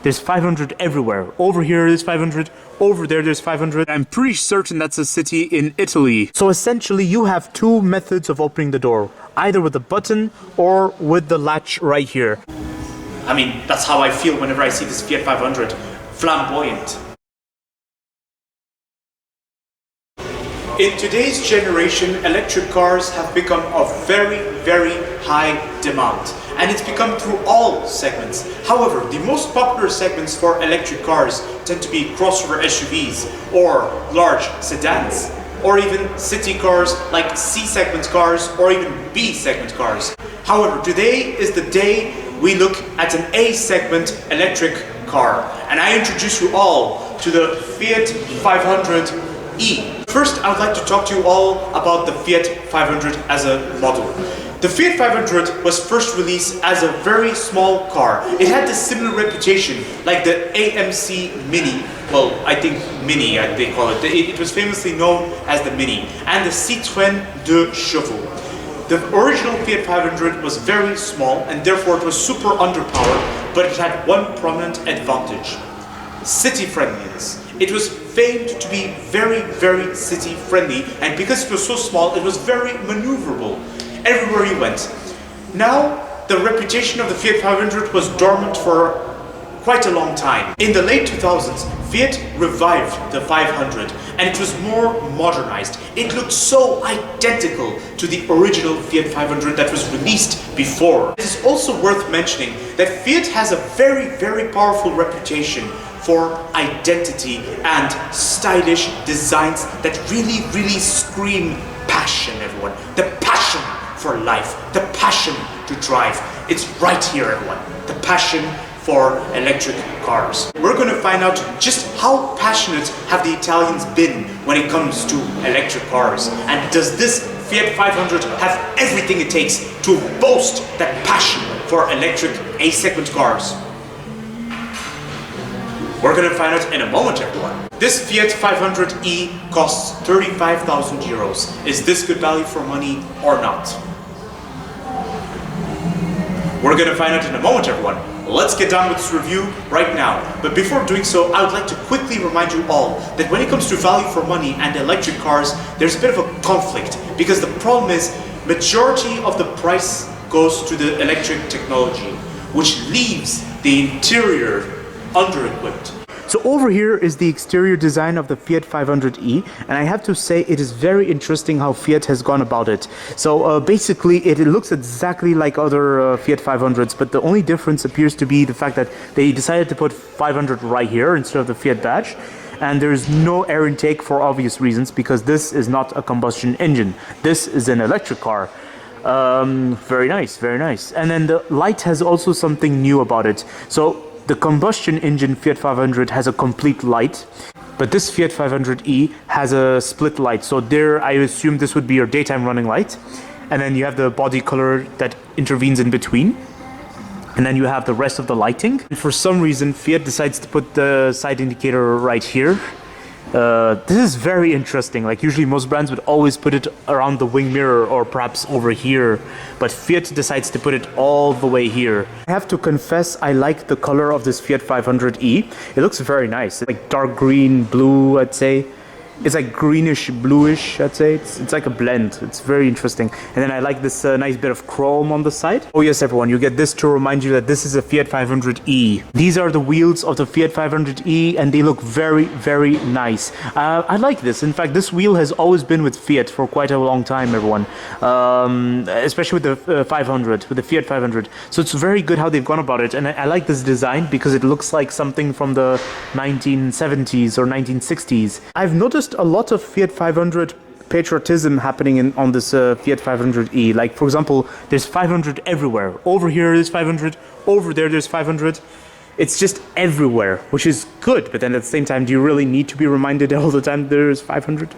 there's 500 everywhere. Over here there's 500, over there's 500. I'm pretty certain that's a city in Italy. So essentially you have two methods of opening the door, either with the button or with the latch right here. I mean, that's how I feel whenever I see this Fiat 500. Flamboyant. In today's generation, electric cars have become of very, very high demand. And it's become through all segments. However, the most popular segments for electric cars tend to be crossover SUVs or large sedans, or even city cars like C-segment cars or even B-segment cars. However, today is the day we look at an A-segment electric car. And I introduce you all to the Fiat 500e. First, I would like to talk to you all about the Fiat 500 as a model. The Fiat 500 was first released as a very small car. It had a similar reputation like the AMC Mini. Well, I think Mini, they call it. It was famously known as the Mini. And the Citroën 2 Chevaux. The original Fiat 500 was very small and therefore it was super underpowered, but it had one prominent advantage: city friendliness. It was famed to be very, very city friendly, and because it was so small, it was very maneuverable everywhere you went. Now, the reputation of the Fiat 500 was dormant for quite a long time. In the late 2000s, Fiat revived the 500 and it was more modernized. It looked so identical to the original Fiat 500 that was released before. It is also worth mentioning that Fiat has a very, very powerful reputation for identity and stylish designs that really, really scream passion, everyone. The passion for life, the passion to drive. It's right here, everyone. The passion for electric cars. We're going to find out just how passionate have the Italians been when it comes to electric cars, and does this Fiat 500 have everything it takes to boast that passion for electric A-segment cars? We're going to find out in a moment, everyone. This Fiat 500e costs 35,000 euros. Is this good value for money or not? We're going to find out in a moment, everyone. Let's get down with this review right now. But before doing so, I would like to quickly remind you all that when it comes to value for money and electric cars, there's a bit of a conflict, because the problem is majority of the price goes to the electric technology, which leaves the interior under-equipped. So over here is the exterior design of the Fiat 500e, and I have to say it is very interesting how Fiat has gone about it. So basically it looks exactly like other Fiat 500s, but the only difference appears to be the fact that they decided to put 500 right here instead of the Fiat badge. And there is no air intake for obvious reasons, because this is not a combustion engine. This is an electric car. Very nice, very nice. And then the light has also something new about it. So the combustion engine Fiat 500 has a complete light, but this Fiat 500e has a split light. So there, I assume this would be your daytime running light. And then you have the body color that intervenes in between. And then you have the rest of the lighting. And for some reason, Fiat decides to put the side indicator right here. This is very interesting. Like usually most brands would always put it around the wing mirror or perhaps over here, but Fiat decides to put it all the way here. I have to confess, I like the color of this Fiat 500e. It looks very nice. It's like dark green, blue, I'd say. It's like greenish, bluish, I'd say. It's like a blend. It's very interesting. And then I like this nice bit of chrome on the side. Oh yes, everyone, you get this to remind you that this is a Fiat 500e. These are the wheels of the Fiat 500e, and they look very, very nice. I like this. In fact, this wheel has always been with Fiat for quite a long time, everyone. Especially with the 500, with the Fiat 500. So it's very good how they've gone about it. And I like this design because it looks like something from the 1970s or 1960s. I've noticed a lot of Fiat 500 patriotism happening on this Fiat 500e. Like, for example, there's 500 everywhere. Over here there's 500, over there's 500. It's just everywhere, which is good. But then at the same time, do you really need to be reminded all the time there's 500?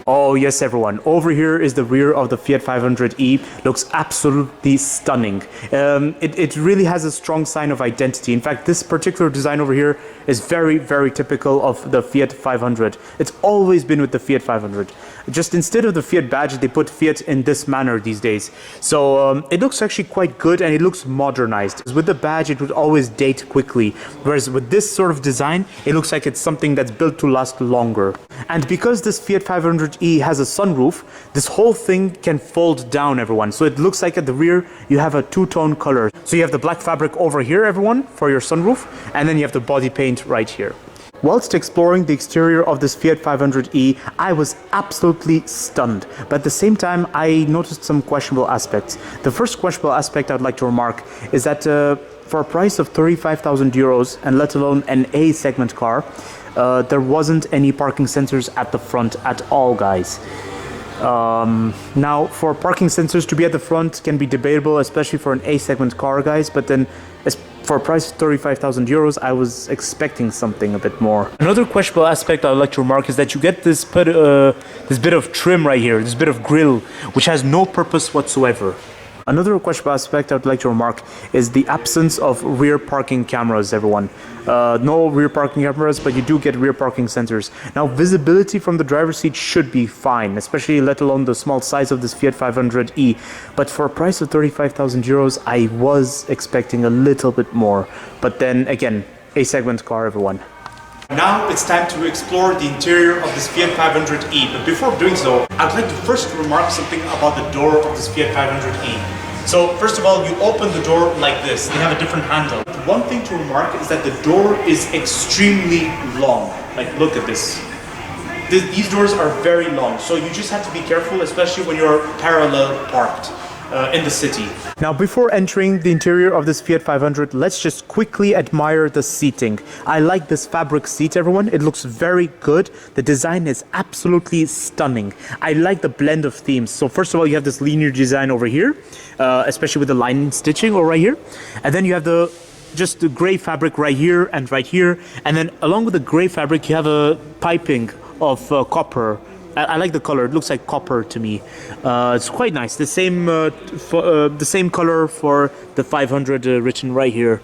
Oh yes, everyone. Over here is the rear of the Fiat 500e. Looks absolutely stunning. It really has a strong sign of identity. In fact, this particular design over here is very, very typical of the Fiat 500. It's always been with the Fiat 500. Just instead of the Fiat badge, they put Fiat in this manner these days. So it looks actually quite good and it looks modernized. With the badge, it would always date quickly. Whereas with this sort of design, it looks like it's something that's built to last longer. And because this Fiat 500e has a sunroof, this whole thing can fold down, everyone. So it looks like at the rear, you have a two-tone color. So you have the black fabric over here, everyone, for your sunroof. And then you have the body paint right here. Whilst exploring the exterior of this Fiat 500e, I was absolutely stunned. But at the same time, I noticed some questionable aspects. The first questionable aspect I'd like to remark is that for a price of 35,000 euros, and let alone an A segment car, there wasn't any parking sensors at the front at all, guys. Now, for parking sensors to be at the front can be debatable, especially for an A segment car, guys, but then for a price of 35,000 euros, I was expecting something a bit more. Another questionable aspect I would like to remark is that you get this bit of trim right here, this bit of grille, which has no purpose whatsoever. Another questionable aspect I would like to remark is the absence of rear parking cameras, everyone. No rear parking cameras, but you do get rear parking sensors. Now, visibility from the driver's seat should be fine, especially let alone the small size of this Fiat 500e. But for a price of 35,000 euros, I was expecting a little bit more. But then again, A segment car, everyone. Now it's time to explore the interior of this Fiat 500e, but before doing so, I'd like to first remark something about the door of this Fiat 500e. So first of all, you open the door like this. They have a different handle. One thing to remark is that the door is extremely long. Like, look at this. These doors are very long, so you just have to be careful, especially when you're parallel parked in the city. Now, before entering the interior of this Fiat 500, let's just quickly admire the seating. I like this fabric seat, everyone. It looks very good. The design is absolutely stunning. I like the blend of themes. So first of all, you have this linear design over here, especially with the lining stitching over right here. And then you have just the gray fabric right here and right here. And then along with the gray fabric, you have a piping of copper. I like the color. It looks like copper to me. It's quite nice. The same color for the 500 written right here.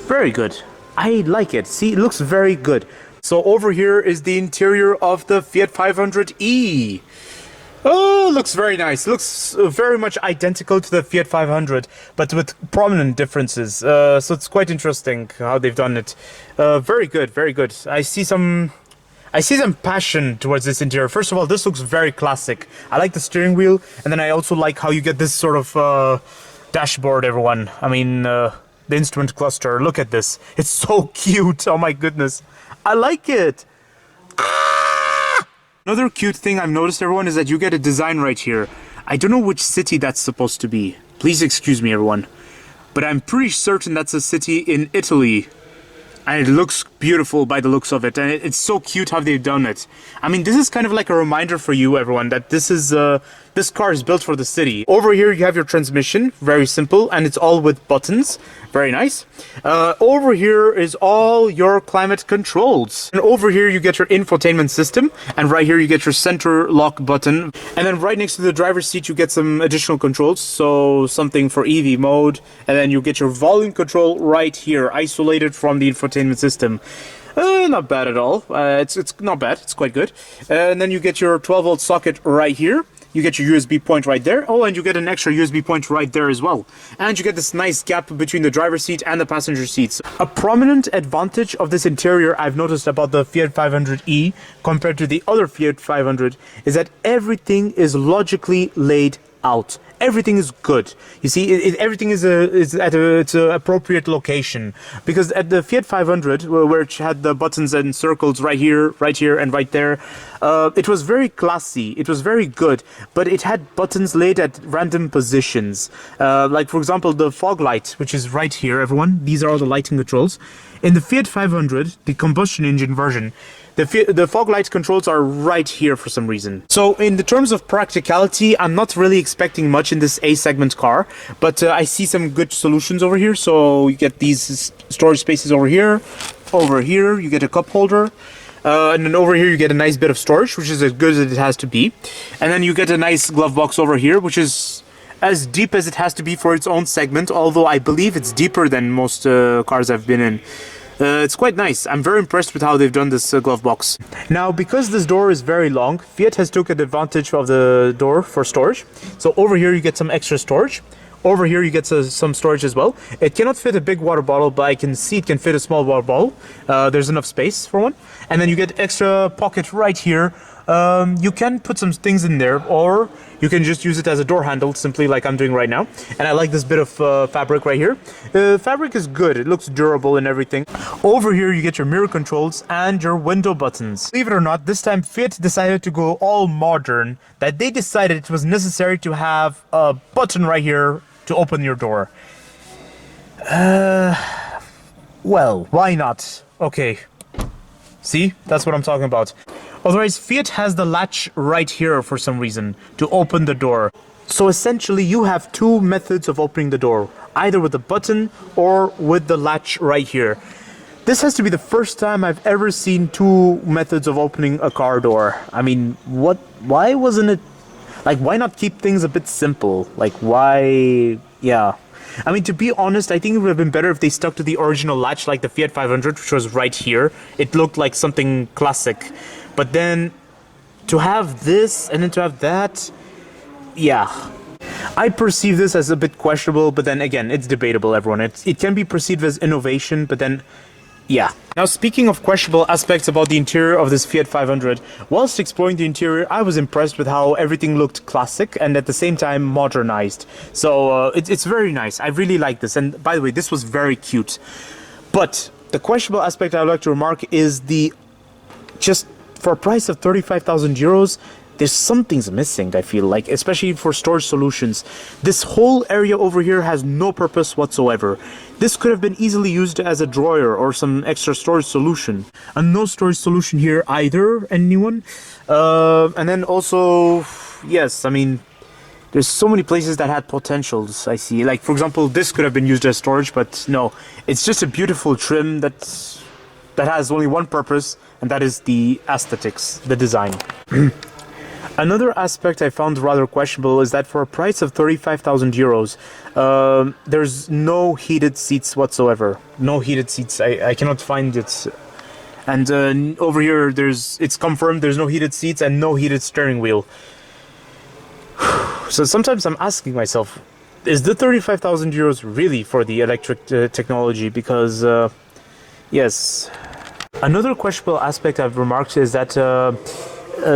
Very good. I like it. See, it looks very good. So over here is the interior of the Fiat 500e. Oh, looks very nice. Looks very much identical to the Fiat 500, but with prominent differences. So it's quite interesting how they've done it. Very good, very good. I see some passion towards this interior. First of all, this looks very classic. I like the steering wheel, and then I also like how you get this sort of dashboard, everyone. I mean, the instrument cluster. Look at this. It's so cute. Oh my goodness. I like it. Another cute thing I've noticed, everyone, is that you get a design right here. I don't know which city that's supposed to be. Please excuse me, everyone. But I'm pretty certain that's a city in Italy. And it looks beautiful by the looks of it, and it's so cute how they've done it. I mean, this is kind of like a reminder for you, everyone, that this car is built for the city. Over here, you have your transmission, very simple, and it's all with buttons. Very nice. Over here is all your climate controls. And over here, you get your infotainment system, and right here, you get your center lock button. And then right next to the driver's seat, you get some additional controls, so something for EV mode, and then you get your volume control right here, isolated from the infotainment system. Not bad at all. It's not bad. It's quite good. And then you get your 12-volt socket right here. You get your USB point right there. Oh, and you get an extra USB point right there as well. And you get this nice gap between the driver's seat and the passenger seats. A prominent advantage of this interior I've noticed about the Fiat 500e compared to the other Fiat 500 is that everything is logically laid out. Everything is good. You see, everything is at its appropriate location. Because at the Fiat 500, where it had the buttons and circles right here, and right there, it was very classy. It was very good. But it had buttons laid at random positions. Like, for example, the fog light, which is right here, everyone. These are all the lighting controls. In the Fiat 500, the combustion engine version, the fog light controls are right here for some reason. So in the terms of practicality, I'm not really expecting much in this A segment car, but I see some good solutions over here. So you get these storage spaces over here. Over here, you get a cup holder. And then over here you get a nice bit of storage, which is as good as it has to be. And then you get a nice glove box over here, which is as deep as it has to be for its own segment, although I believe it's deeper than most cars I've been in. It's quite nice. I'm very impressed with how they've done this glove box. Now, because this door is very long, Fiat has taken advantage of the door for storage. So over here you get some extra storage. Over here you get some storage as well. It cannot fit a big water bottle, but I can see it can fit a small water bottle. There's enough space for one. And then you get extra pocket right here. You can put some things in there, or you can just use it as a door handle, simply like I'm doing right now. And I like this bit of fabric right here. The fabric is good. It looks durable and everything. Over here you get your mirror controls and your window buttons. Believe it or not, this time Fiat decided to go all modern, that they decided it was necessary to have a button right here to open your door. Well, why not? Okay. See? That's what I'm talking about. Otherwise, Fiat has the latch right here for some reason to open the door. So essentially, you have two methods of opening the door, either with the button or with the latch right here. This has to be the first time I've ever seen two methods of opening a car door. I mean, why wasn't it, like, why not keep things a bit simple? Like, why, yeah. I mean, to be honest, I think it would have been better if they stuck to the original latch, like the Fiat 500, which was right here. It looked like something classic. But then, to have this and then to have that, yeah. I perceive this as a bit questionable, but then again, it's debatable, everyone. It can be perceived as innovation, but then, yeah. Now, speaking of questionable aspects about the interior of this Fiat 500, whilst exploring the interior, I was impressed with how everything looked classic and at the same time modernized. So it's very nice. I really like this. And by the way, this was very cute. But the questionable aspect I would like to remark is just for a price of 35,000 euros, there's something's missing, I feel like, especially for storage solutions. This whole area over here has no purpose whatsoever. This could have been easily used as a drawer or some extra storage solution. And no storage solution here either, anyone? And then also, yes, I mean, there's so many places that had potentials, I see. Like, for example, this could have been used as storage, but no. It's just a beautiful trim that has only one purpose, and that is the aesthetics, the design. Another aspect I found rather questionable is that for a price of 35,000 euros, there's no heated seats whatsoever. No heated seats. I cannot find it. And over here, it's confirmed there's no heated seats and no heated steering wheel. So sometimes I'm asking myself, is the 35,000 euros really for the electric technology? Because, yes. Another questionable aspect I've remarked is that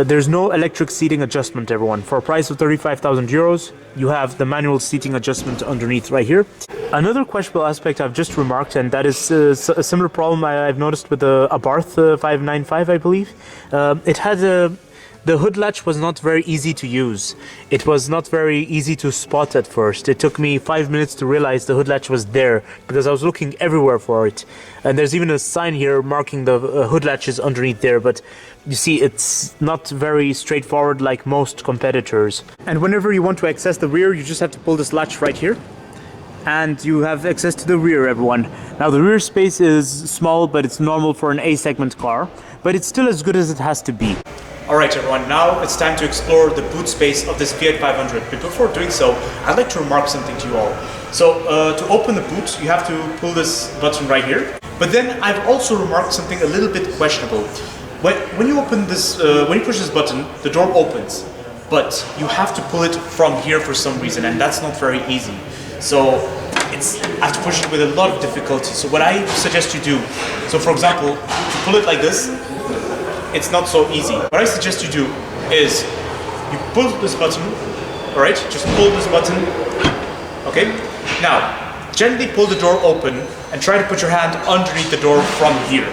there's no electric seating adjustment, everyone. For a price of 35,000 euros, you have the manual seating adjustment underneath right here. Another questionable aspect I've just remarked, and that is a similar problem I've noticed with the Abarth 595, I believe. It had the hood latch was not very easy to use. It was not very easy to spot at first. It took me 5 minutes to realize the hood latch was there because I was looking everywhere for it. And there's even a sign here marking the hood latches underneath there, but you see, it's not very straightforward like most competitors. And whenever you want to access the rear, you just have to pull this latch right here. And you have access to the rear, everyone. Now, the rear space is small, but it's normal for an A-segment car. But it's still as good as it has to be. Alright everyone, now it's time to explore the boot space of this Fiat 500. But before doing so, I'd like to remark something to you all. So, to open the boot, you have to pull this button right here. But then I've also remarked something a little bit questionable. When you open this, when you push this button, the door opens. But you have to pull it from here for some reason, and that's not very easy. So, I have to push it with a lot of difficulty. So what I suggest you do, so for example, to pull it like this, it's not so easy. What I suggest you do is you pull this button, alright? Just pull this button, okay? Now, gently pull the door open and try to put your hand underneath the door from here.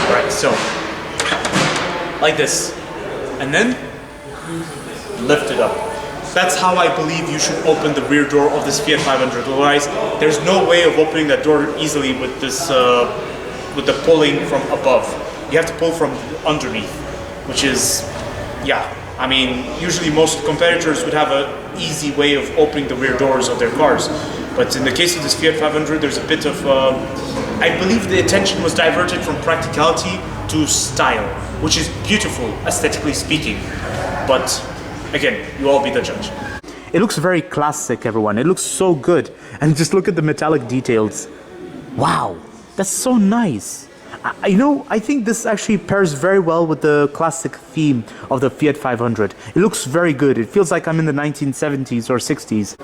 Alright, so, like this. And then, lift it up. That's how I believe you should open the rear door of this Fiat 500. Otherwise, there's no way of opening that door easily with this, with the pulling from above. You have to pull from underneath, which is, yeah, I mean, usually most competitors would have an easy way of opening the rear doors of their cars. But in the case of this Fiat 500, there's a bit of I believe the attention was diverted from practicality to style, which is beautiful, aesthetically speaking. But again, you all be the judge. It looks very classic, everyone. It looks so good. And just look at the metallic details. Wow, that's so nice. I think this actually pairs very well with the classic theme of the Fiat 500. It looks very good. It feels like I'm in the 1970s or 60s.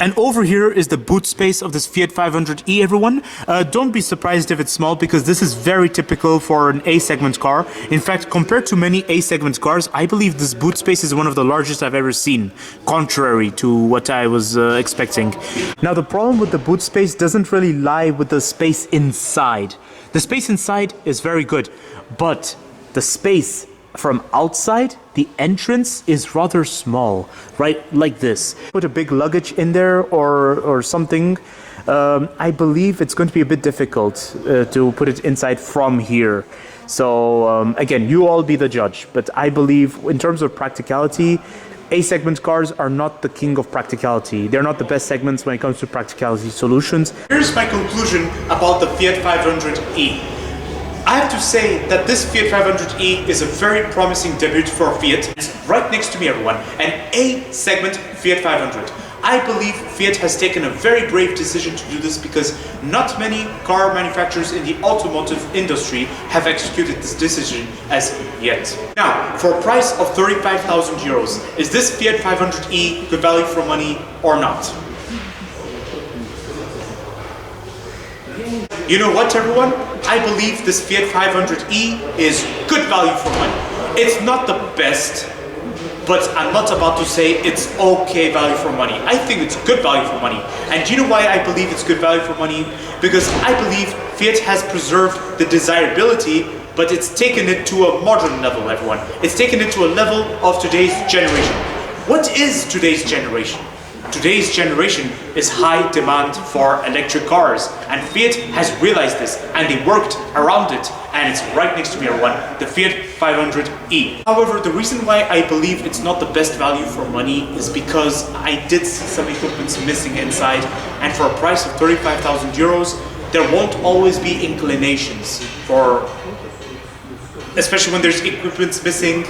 And over here is the boot space of this Fiat 500e, everyone. Don't be surprised if it's small, because this is very typical for an A-segment car. In fact, compared to many A-segment cars, I believe this boot space is one of the largest I've ever seen, contrary to what I was expecting. Now, the problem with the boot space doesn't really lie with the space inside. The space inside is very good, but the space from outside, the entrance is rather small, right? Like this. Put a big luggage in there or something. I believe it's going to be a bit difficult to put it inside from here. So again, you all be the judge, but I believe in terms of practicality, A-segment cars are not the king of practicality. They're not the best segments when it comes to practicality solutions. Here's my conclusion about the Fiat 500e. I have to say that this Fiat 500e is a very promising debut for Fiat. It's right next to me, everyone, an A-segment Fiat 500. I believe Fiat has taken a very brave decision to do this, because not many car manufacturers in the automotive industry have executed this decision as yet. Now, for a price of 35,000 euros, is this Fiat 500e good value for money or not? You know what, everyone? I believe this Fiat 500e is good value for money. It's not the best, but I'm not about to say it's okay value for money. I think it's good value for money. And do you know why I believe it's good value for money? Because I believe Fiat has preserved the desirability, but it's taken it to a modern level, everyone. It's taken it to a level of today's generation. What is today's generation? Today's generation is high demand for electric cars, and Fiat has realized this, and they worked around it, and it's right next to me, everyone, the Fiat 500e. However, the reason why I believe it's not the best value for money is because I did see some equipments missing inside, and for a price of 35,000 euros, there won't always be inclinations for, especially when there's equipments missing.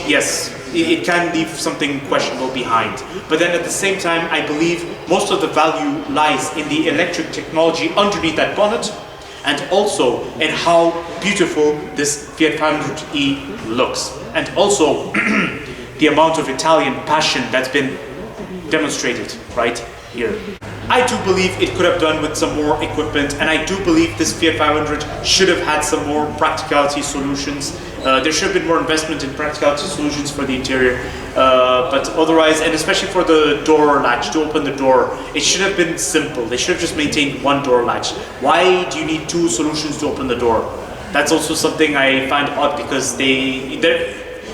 Yes, it can leave something questionable behind. But then at the same time, I believe most of the value lies in the electric technology underneath that bonnet, and also in how beautiful this Fiat 500e looks. And also the amount of Italian passion that's been demonstrated right here. I do believe it could have done with some more equipment, and I do believe this Fiat 500 should have had some more practicality solutions. There should have been more investment in practicality solutions for the interior, but otherwise, and especially for the door latch, to open the door, it should have been simple. They should have just maintained one door latch. Why do you need two solutions to open the door? That's also something I find odd, because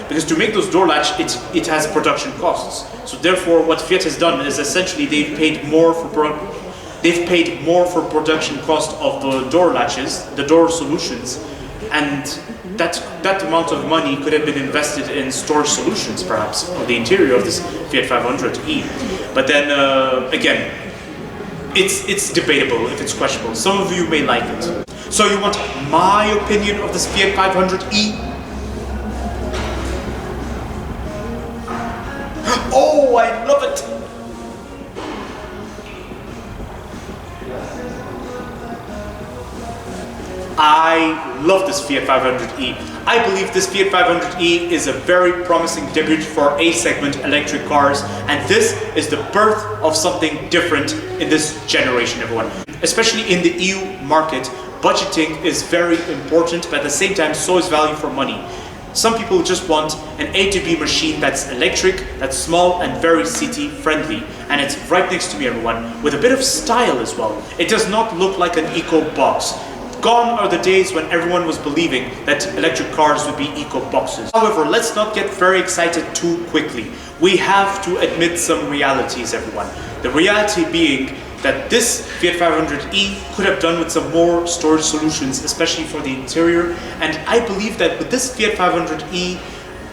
because to make those door latch, it has production costs. So therefore, what Fiat has done is essentially they've paid more for production cost of the door latches, the door solutions, and that amount of money could have been invested in storage solutions, perhaps, for the interior of this Fiat 500e. But then again, it's debatable if it's questionable. Some of you may like it. So you want my opinion of this Fiat 500e? Oh, I love it! I love this Fiat 500e. I believe this Fiat 500e is a very promising debut for A-segment electric cars, and this is the birth of something different in this generation, everyone. Especially in the EU market, budgeting is very important, but at the same time, so is value for money. Some people just want an A to B machine that's electric, that's small and very city friendly, and it's right next to me, everyone, with a bit of style as well. It does not look like an eco box. Gone are the days when everyone was believing that electric cars would be eco boxes. However, let's not get very excited too quickly. We have to admit some realities, everyone. The reality being that this Fiat 500e could have done with some more storage solutions, especially for the interior. And I believe that with this Fiat 500e,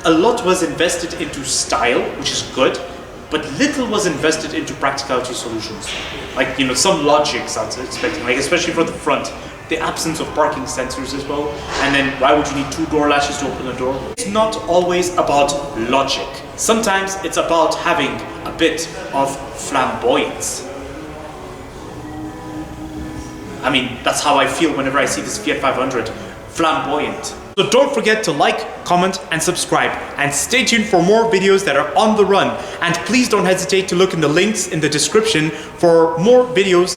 a lot was invested into style, which is good, but little was invested into practicality solutions. Like, you know, some logics I was expecting, like especially for the front. the absence of parking sensors as well. And then why would you need 2 door latches to open a door? It's not always about logic. Sometimes it's about having a bit of flamboyance. I mean, that's how I feel whenever I see this Fiat 500, flamboyant. So don't forget to like, comment, and subscribe, and stay tuned for more videos that are on the run. And please don't hesitate to look in the links in the description for more videos.